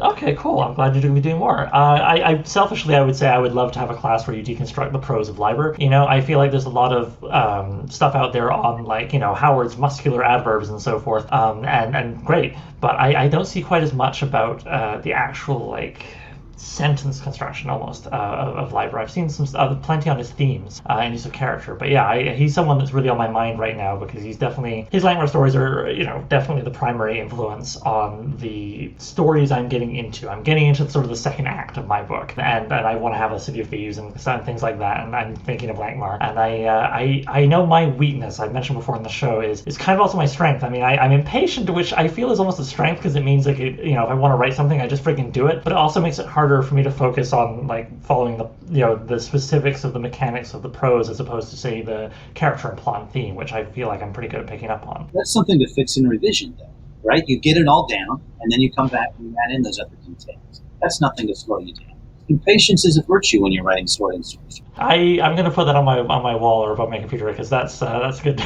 Okay, cool. I'm glad you're going to be doing more. I selfishly, I would say I would love to have a class where you deconstruct the prose of Liber. You know, I feel like there's a lot of stuff out there on, like, you know, Howard's muscular adverbs and so forth, and great. But I don't see quite as much about the actual, like, sentence construction almost of Liber. I've seen some plenty on his themes and use of character, but yeah, he's someone that's really on my mind right now because he's definitely, his Langmore stories are, you know, definitely the primary influence on the stories I'm getting into. I'm getting into sort of the second act of my book, and I want to have a City of Thieves and some things like that, and I'm thinking of Langmore. And I know my weakness, I've mentioned before in the show, is kind of also my strength. I mean, I'm impatient, which I feel is almost a strength because it means, like, you know, if I want to write something, I just freaking do it, but it also makes it harder for me to focus on, like, following the, you know, the specifics of the mechanics of the prose as opposed to, say, the character and plot and theme, which I feel like I'm pretty good at picking up on. That's something to fix in revision, though, right? You get it all down, and then you come back and you add in those other details. That's nothing to slow you down. Impatience is a virtue when you're writing sword and sorcery. I'm gonna put that on my wall or above my computer because that's good.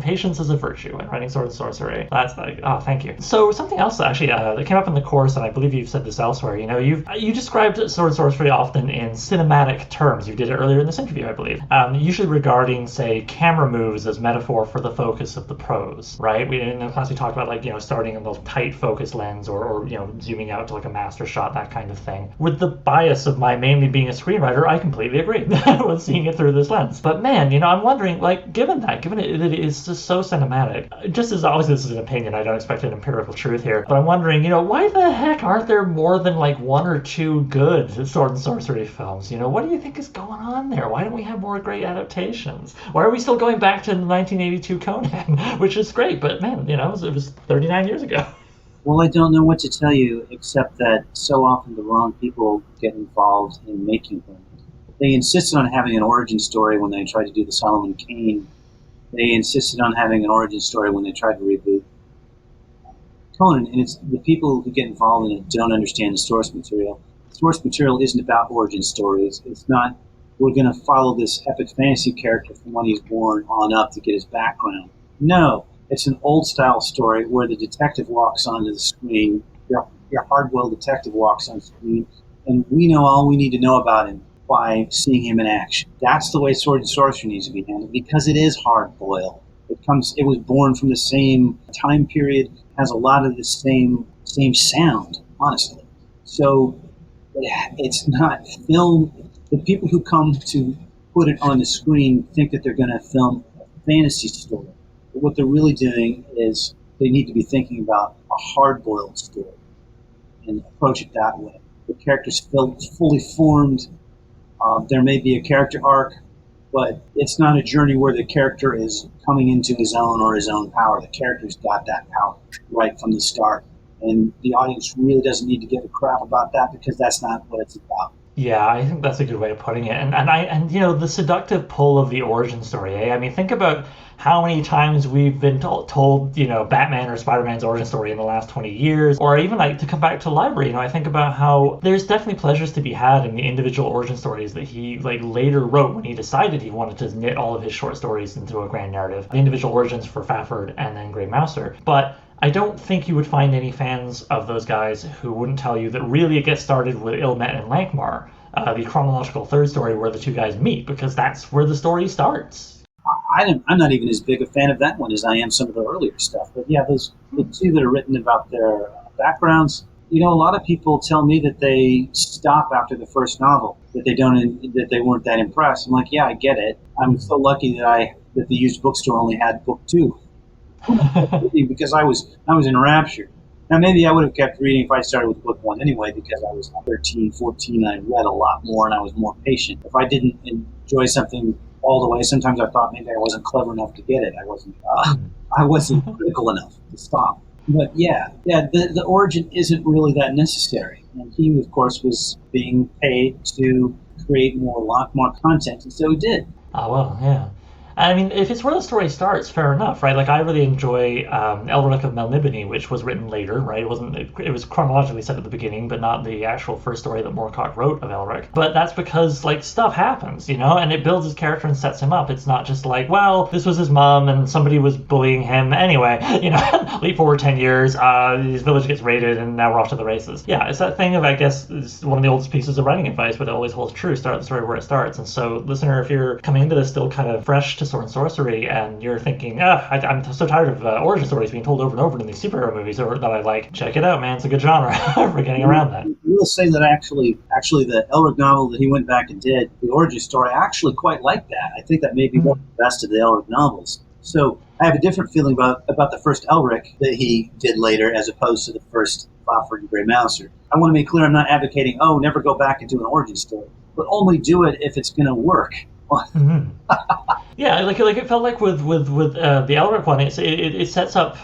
Patience is a virtue when writing sword and sorcery. That's like, oh, thank you. So something else actually that came up in the course, and I believe you've said this elsewhere. You described sword and sorcery often in cinematic terms. You did it earlier in this interview, I believe. Usually regarding, say, camera moves as metaphor for the focus of the prose. Right? In the class we talked about starting in the tight focus lens or zooming out to like a master shot, that kind of thing. With the bias of my mainly being a screenwriter, I completely agree with seeing it through this lens. But man, I'm wondering, given it is just so cinematic, just as obviously this is an opinion, I don't expect an empirical truth here, but I'm wondering, why the heck aren't there more than one or two good sword and sorcery films? What do you think is going on there? Why don't we have more great adaptations? Why are we still going back to 1982 Conan, which is great, but man, it was 39 years ago. Well, I don't know what to tell you, except that so often the wrong people get involved in making them. They insisted on having an origin story when they tried to do the Solomon Kane. They insisted on having an origin story when they tried to reboot Conan. And it's the people who get involved in it don't understand the source material. The source material isn't about origin stories. It's not, we're going to follow this epic fantasy character from when he's born on up to get his background. No, it's an old-style story where the detective walks onto the screen, your hard-boiled detective walks on screen, and we know all we need to know about him by seeing him in action. That's the way sword and sorcery needs to be handled, because it is hard-boiled. It was born from the same time period, has a lot of the same sound, honestly. So it's not film. The people who come to put it on the screen think that they're going to film a fantasy story. But what they're really doing is they need to be thinking about a hard-boiled story and approach it that way. The character's fully formed. There may be a character arc, but it's not a journey where the character is coming into his own or his own power. The character's got that power right from the start. And the audience really doesn't need to give a crap about that, because that's not what it's about. Yeah, I think that's a good way of putting it. And the seductive pull of the origin story, eh? I mean, think about how many times we've been told, Batman or Spider-Man's origin story in the last 20 years, or even to come back to the library, I think about how there's definitely pleasures to be had in the individual origin stories that he later wrote when he decided he wanted to knit all of his short stories into a grand narrative. The individual origins for Fafhrd and then Grey Mouser. But I don't think you would find any fans of those guys who wouldn't tell you that really it gets started with Ilmet and Lankmar, the chronological third story where the two guys meet, because that's where the story starts. I'm not even as big a fan of that one as I am some of the earlier stuff. But yeah, the two that are written about their backgrounds, a lot of people tell me that they stop after the first novel, that they weren't that impressed. I'm like, yeah, I get it. I'm so lucky that the used bookstore only had book 2. Because I was in rapture. Now, maybe I would have kept reading if I started with book 1 anyway, because I was 13, 14, and I read a lot more and I was more patient. If I didn't enjoy something all the way, sometimes I thought maybe I wasn't clever enough to get it. I wasn't critical enough to stop. But the origin isn't really that necessary. And he, of course, was being paid to create more content, and so he did. Oh, well, yeah. I mean, if it's where the story starts, fair enough, right? I really enjoy Elric of Melniboné, which was written later, right? It was chronologically set at the beginning, but not the actual first story that Moorcock wrote of Elric. But that's because, stuff happens, and it builds his character and sets him up. It's not just well, this was his mom and somebody was bullying him anyway, leap forward 10 years, his village gets raided and now we're off to the races. Yeah, it's that thing of, I guess, it's one of the oldest pieces of writing advice, but it always holds true. Start the story where it starts. And so, listener, if you're coming into this still kind of fresh to sword and sorcery, and you're thinking, I'm so tired of origin stories being told over and over in these superhero movies that I like, check it out, man. It's a good genre for getting around that. I will say that actually the Elric novel that he went back and did, the origin story, I actually quite like that. I think that may be one of the best of the Elric novels. So I have a different feeling about the first Elric that he did later as opposed to the first Fafhrd and Grey Mouser. I want to make clear I'm not advocating, never go back and do an origin story, but only do it if it's going to work. Mm-hmm. Yeah, it felt like with the Elric one, it sets up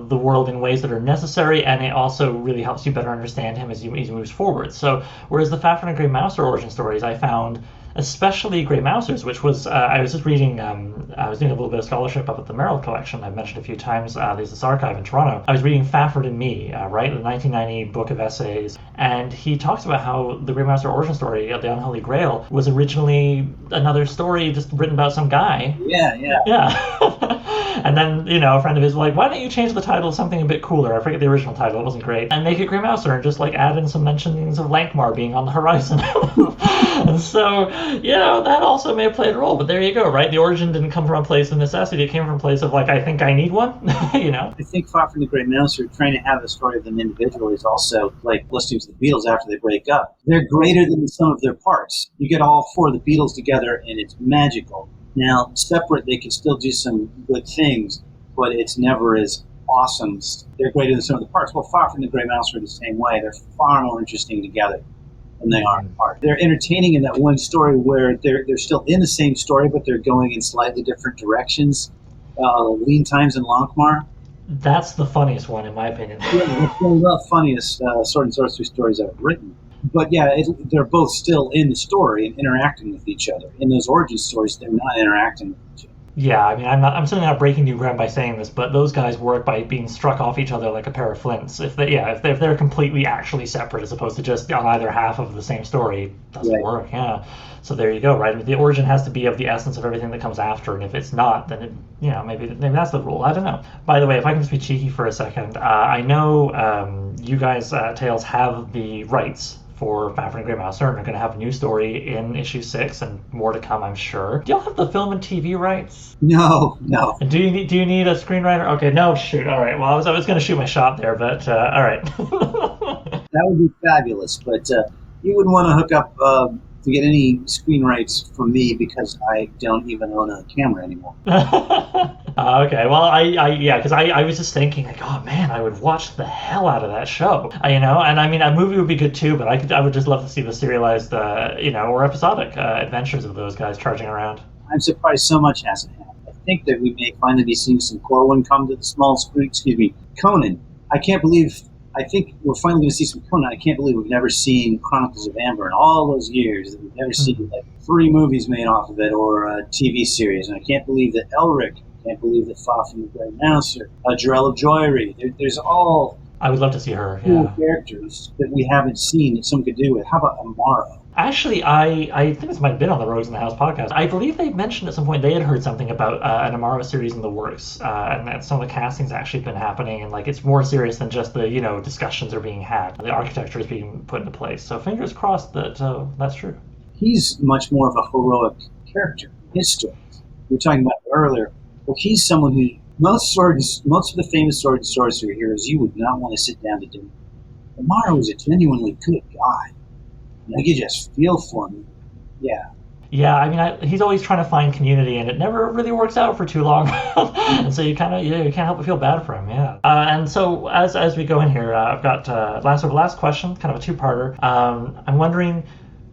the world in ways that are necessary, and it also really helps you better understand him as he moves forward. So whereas the Fafhrd and Grey Mouser origin stories, I found especially Grey Mousers, which was I was just reading. I was doing a little bit of scholarship up at the Merrill Collection. I've mentioned a few times. There's this archive in Toronto. I was reading Fafford and Me, right, the 1990 book of essays, and he talks about how the Grey Mouser origin story, the Unholy Grail, was originally another story just written about some guy. Yeah, yeah. Yeah. And then, a friend of his was like, why don't you change the title to something a bit cooler? I forget the original title, it wasn't great. And make it Grey Mouser and just like add in some mentionings of Lankmar being on the horizon. And so, that also may have played a role. But there you go, right? The origin didn't come from a place of necessity. It came from a place of like, I think I need one, I think Far from the Grey Mouser, trying to have a story of them individually is also like listening to the Beatles after they break up. They're greater than the sum of their parts. You get all four of the Beatles together and it's magical. Now, separate, they can still do some good things, but it's never as awesome. They're greater than some of the parts. Well, Far from the Grey Mouser are the same way. They're far more interesting together than they are apart. They're entertaining in that one story where they're still in the same story, but they're going in slightly different directions. Lean Times and Lankmar. That's the funniest one, in my opinion. It's one of the funniest sword and sorcery stories I've written. But yeah, they're both still in the story and interacting with each other. In those origin stories, they're not interacting with each other. Yeah, I mean, I'm certainly not breaking new ground by saying this, but those guys work by being struck off each other like a pair of flints. If they're completely actually separate as opposed to just on either half of the same story, it doesn't work. Yeah. So there you go, right? The origin has to be of the essence of everything that comes after, and if it's not, then maybe that's the rule. I don't know. By the way, if I can just be cheeky for a second, I know you guys, Tales, have the rights for Fafhrd and Grey Mouser, and are going to have a new story in issue 6 and more to come, I'm sure. Do y'all have the film and TV rights? No. And do you need a screenwriter? Okay, no, shoot. All right. Well, I was going to shoot my shot there, but all right. That would be fabulous, but you wouldn't want to hook up to get any screen rights from me because I don't even own a camera anymore. Okay, well, because I was just thinking, like, oh man, I would watch the hell out of that show, and I mean, a movie would be good too, but I would just love to see the serialized, or episodic adventures of those guys charging around. I'm surprised so much hasn't happened. I think that we may finally be seeing some Corwin come to the small screen. Conan. I think we're finally going to see some Conan. I can't believe we've never seen Chronicles of Amber in all those years. That we've never seen like 3 movies made off of it or a TV series. And I can't believe that Elric. I can't believe that Fa from the Grey Mouser. Jarell of Joyery. There's all I would love to see her. cool characters that we haven't seen that some could do with. How about Amaro? Actually, I think this might have been on the Rogues in the House podcast. I believe they mentioned at some point they had heard something about an Amaro series in the works, and that some of the casting's actually been happening, and like it's more serious than just the discussions are being had. The architecture is being put into place. So fingers crossed that that's true. He's much more of a heroic character in his stories. We were talking about earlier. Well, he's someone who most of the famous sword and sorcery heroes you would not want to sit down to do. Amaro was a genuinely good guy. I could just feel for him. Yeah. Yeah, I mean, he's always trying to find community, and it never really works out for too long. And so you kind of, you can't help but feel bad for him, yeah. And so as we go in here, I've got last question, kind of a two-parter. I'm wondering,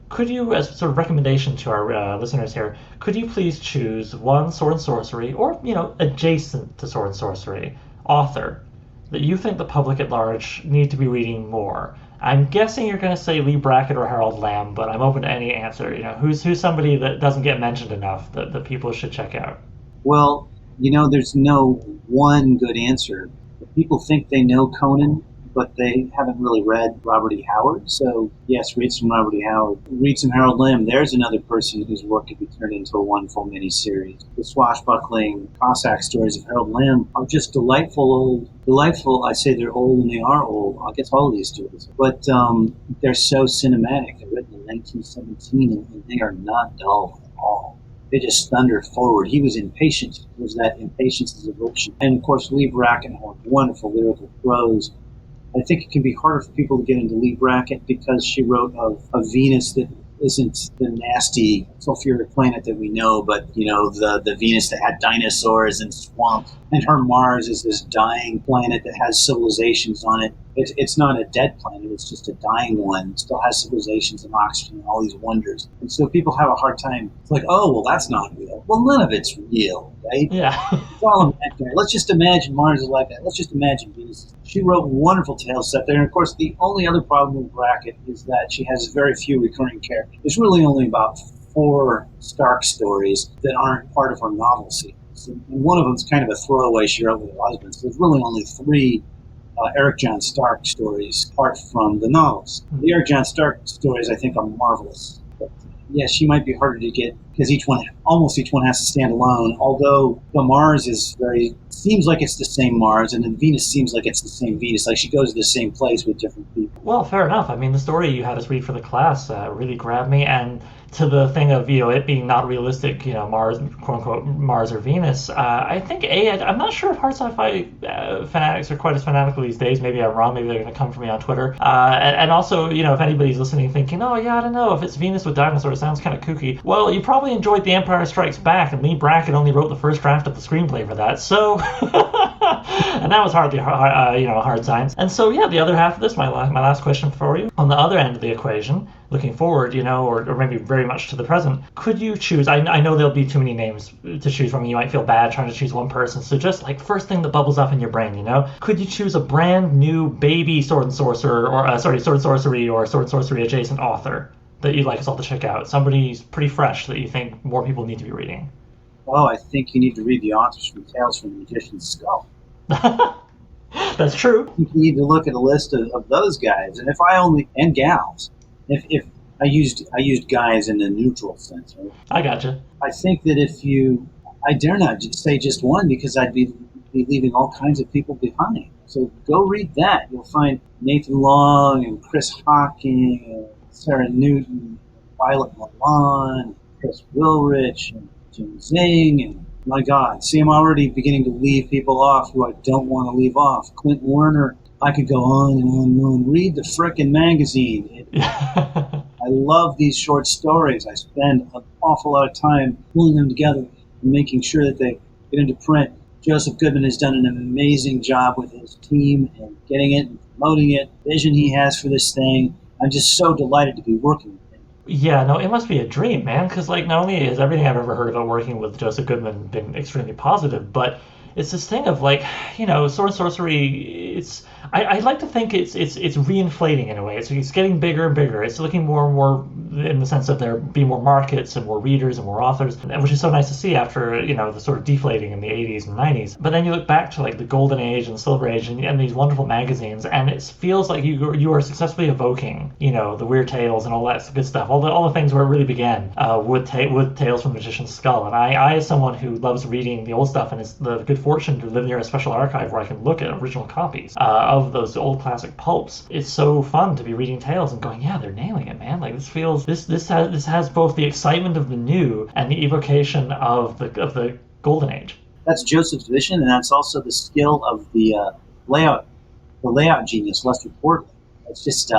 could you, as sort of recommendation to our listeners here, could you please choose one sword and sorcery, or adjacent to sword and sorcery, author that you think the public at large need to be reading more? I'm guessing you're going to say Lee Brackett or Harold Lamb, but I'm open to any answer. Who's somebody that doesn't get mentioned enough that people should check out? Well, there's no one good answer. People think they know Conan, but they haven't really read Robert E. Howard. So, yes, read some Robert E. Howard. Read some Harold Lamb. There's another person whose work could be turned into a wonderful miniseries. The swashbuckling Cossack stories of Harold Lamb are just delightful, I say they're old and they are old. I guess all of these stories. But they're so cinematic. They're written in 1917 and they are not dull at all. They just thunder forward. He was impatient. It was that impatience is a virtue. And, of course, Lee Brackett had wonderful lyrical prose. I think it can be harder for people to get into Lee Brackett because she wrote of a Venus that isn't the nasty sulfuric planet that we know, but the Venus that had dinosaurs and swamps, and her Mars is this dying planet that has civilizations on it. It's not a dead planet; it's just a dying one. It still has civilizations and oxygen and all these wonders. And so people have a hard time. It's like, oh, well, that's not real. Well, none of it's real, right? Yeah. It's all imaginary. Let's just imagine Mars is like that. Let's just imagine Venus. She wrote wonderful tales set there. And, of course, the only other problem with Brackett is that she has very few recurring characters. There's really only about 4 Stark stories that aren't part of her novel sequence. And one of them's kind of a throwaway she wrote with her husband. So there's really only 3 Eric John Stark stories apart from the novels. The Eric John Stark stories, I think, are marvelous. But yeah, she might be harder to get because almost each one has to stand alone. Although the Mars seems like it's the same Mars, and then Venus seems like it's the same Venus. Like she goes to the same place with different people. Well, fair enough. I mean, the story you had us read for the class really grabbed me, and to the thing of it being not realistic, Mars, quote unquote, Mars or Venus. I think I'm not sure if hard sci-fi fanatics are quite as fanatical these days. Maybe I'm wrong. Maybe they're going to come for me on Twitter. And also, if anybody's listening, thinking, oh yeah, I don't know if it's Venus with dinosaurs, sounds kind of kooky. Well, you probably enjoyed The Empire Strikes Back, and Lee Brackett only wrote the first draft of the screenplay for that. So, and that was hardly hard science. And so yeah, the other half of this, my last question for you, on the other end of the equation, looking forward, or maybe very much to the present, could you choose, I know there'll be too many names to choose from, you might feel bad trying to choose one person, so just like first thing that bubbles up in your brain, could you choose a brand new baby sword and sorcerer, or sword and sorcery or sword and sorcery adjacent author that you'd like us all to check out? Somebody's pretty fresh that you think more people need to be reading. Oh, I think you need to read the authors from Tales from the Magician's Skull. That's true. I think you need to look at a list of those guys, and gals. If I used guys in a neutral sense, right? I gotcha. I think that I dare not say just one because I'd be leaving all kinds of people behind. So go read that. You'll find Nathan Long and Chris Hawking and Sarah Newton, Violet Milan, Chris Wilrich, and Jim Zing, and my God, see, I'm already beginning to leave people off who I don't want to leave off. Clint Warner. I could go on and on and on. Read the frickin' magazine. I love these short stories. I spend an awful lot of time pulling them together and making sure that they get into print. Joseph Goodman has done an amazing job with his team and getting it and promoting it. The vision he has for this thing. I'm just so delighted to be working with him. Yeah, no, it must be a dream, man, because not only is everything I've ever heard about working with Joseph Goodman been extremely positive, but it's this thing of sword and sorcery. I like to think it's reinflating in a way. It's getting bigger and bigger. It's looking more and more in the sense of there being more markets and more readers and more authors, which is so nice to see after the sort of deflating in the 80s and 90s. But then you look back to the golden age and the silver age and these wonderful magazines, and it feels like you are successfully evoking the weird tales and all that good stuff, all the things where it really began with Tales from Magician's Skull. And I as someone who loves reading the old stuff and is the good fortune to live near a special archive where I can look at original copies of those old classic pulps, it's so fun to be reading tales and going, yeah, they're nailing it, man. This has both the excitement of the new and the evocation of the golden age. That's Joseph's vision, and that's also the skill of the layout genius, Lester Portland. It's just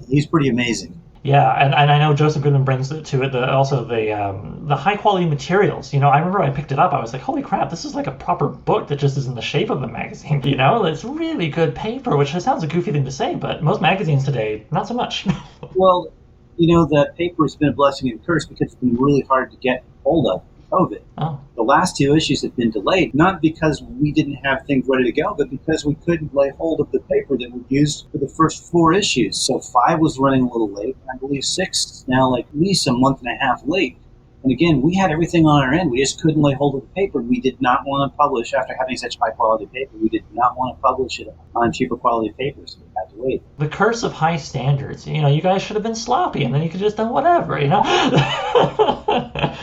he's pretty amazing. Yeah, and I know Joseph Goodman brings to it the high quality materials. I remember I picked it up. I was like, holy crap, this is like a proper book that just is in the shape of a magazine. It's really good paper, which sounds a goofy thing to say, but most magazines today, not so much. Well, that paper has been a blessing and a curse because it's been really hard to get hold of COVID. Oh. The last 2 issues have been delayed, not because we didn't have things ready to go, but because we couldn't lay hold of the paper that we used for the first 4 issues. So 5 was running a little late. I believe 6 is now at least a month and a half late. And again, we had everything on our end. We just couldn't lay hold of the paper. We did not want to publish, after having such high quality paper, we did not want to publish it on cheaper quality paper, so we had to wait. The curse of high standards. You guys should have been sloppy, and then you could just done whatever,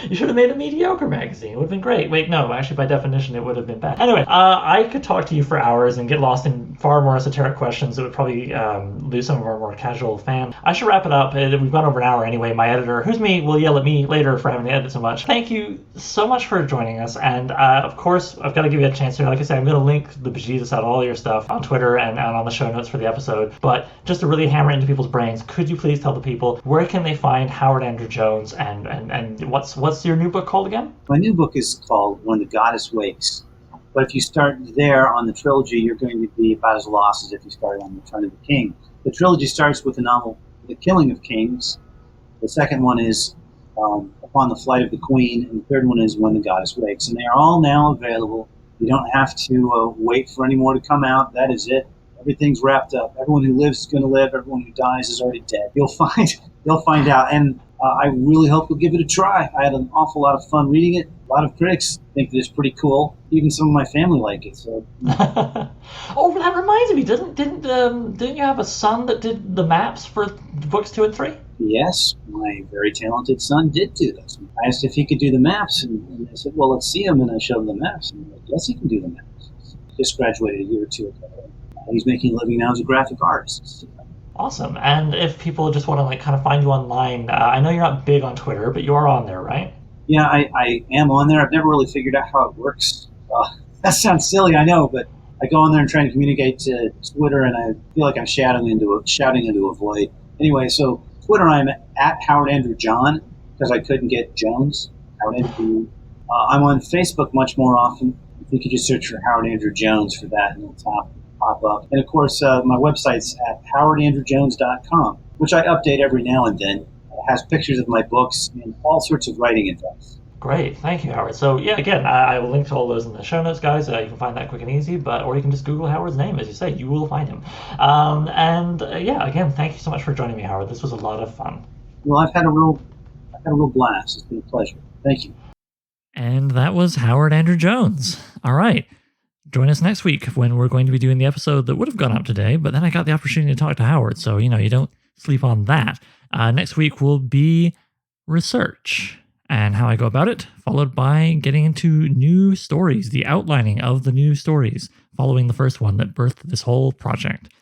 You should have made a mediocre magazine. It would have been great. Wait, no, actually, by definition, it would have been bad. Anyway, I could talk to you for hours and get lost in far more esoteric questions that would probably lose some of our more casual fans. I should wrap it up. We've gone over an hour anyway. My editor, who's me, will yell at me later for having to edit so much. Thank you so much for joining us. And of course, I've got to give you a chance here. Like I said, I'm going to link the bejesus out of all your stuff on Twitter and on the show notes for the episode. But just to really hammer into people's brains, could you please tell the people where can they find Howard Andrew Jones and what's your new book called again? My new book is called When the Goddess Wakes. But if you start there on the trilogy, you're going to be about as lost as if you started on Return of the King. The trilogy starts with the novel The Killing of Kings. The second one is Upon the Flight of the Queen, and the third one is When the Goddess Wakes. And they are all now available. You don't have to wait for any more to come out. That is it. Everything's wrapped up. Everyone who lives is going to live. Everyone who dies is already dead. You'll find out. And I really hope you'll give it a try. I had an awful lot of fun reading it. A lot of critics think that it's pretty cool. Even some of my family like it. So. Oh, that reminds me. Didn't you have a son that did the maps for books 2 and 3? Yes, my very talented son did do those. I asked if he could do the maps, and they said, "Well, let's see him." And I showed him the maps, and like, yes, he can do the maps. He just graduated a year or two ago. He's making a living now as a graphic artist. Awesome. And if people just want to like kind of find you online, I know you're not big on Twitter, but you are on there, right? Yeah, I am on there. I've never really figured out how it works. That sounds silly, I know, but I go on there and try and communicate to Twitter, and I feel like I'm shouting into a void. Anyway, so Twitter, I'm at Howard Andrew John because I couldn't get Jones. Howard Andrew. I'm on Facebook much more often. If you could just search for Howard Andrew Jones for that, and it'll pop up. And of course, my website's at howardandrewjones.com, which I update every now and then. It has pictures of my books and all sorts of writing advice. Great, thank you, Howard. So yeah, again, I will link to all those in the show notes, guys. You can find that quick and easy, or you can just Google Howard's name, as you say, you will find him. Yeah, again, thank you so much for joining me, Howard. This was a lot of fun. Well, I've had a real blast. It's been a pleasure. Thank you. And that was Howard Andrew Jones. All right. Join us next week when we're going to be doing the episode that would have gone up today, but then I got the opportunity to talk to Howard, so you don't sleep on that. Next week will be research and how I go about it, followed by getting into new stories, the outlining of the new stories, following the first one that birthed this whole project.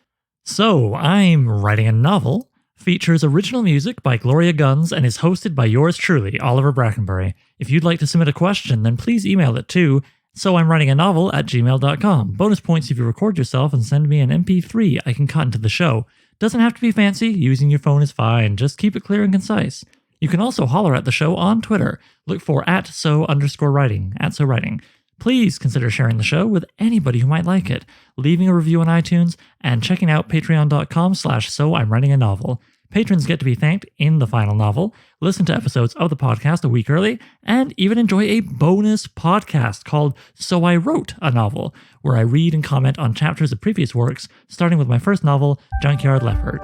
So, I'm writing a novel, features original music by Gloria Guns, and is hosted by yours truly, Oliver Brackenbury. If you'd like to submit a question, then please email it to soimwritinganovel@gmail.com. Bonus points if you record yourself and send me an MP3 I can cut into the show. Doesn't have to be fancy, using your phone is fine, just keep it clear and concise. You can also holler at the show on Twitter. Look for @so_writing. Please consider sharing the show with anybody who might like it, leaving a review on iTunes, and checking out patreon.com/soimwritinganovel. Patrons get to be thanked in the final novel, listen to episodes of the podcast a week early, and even enjoy a bonus podcast called So I Wrote a Novel, where I read and comment on chapters of previous works, starting with my first novel, Junkyard Leopard.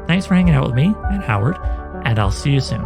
Thanks for hanging out with me and Howard, and I'll see you soon.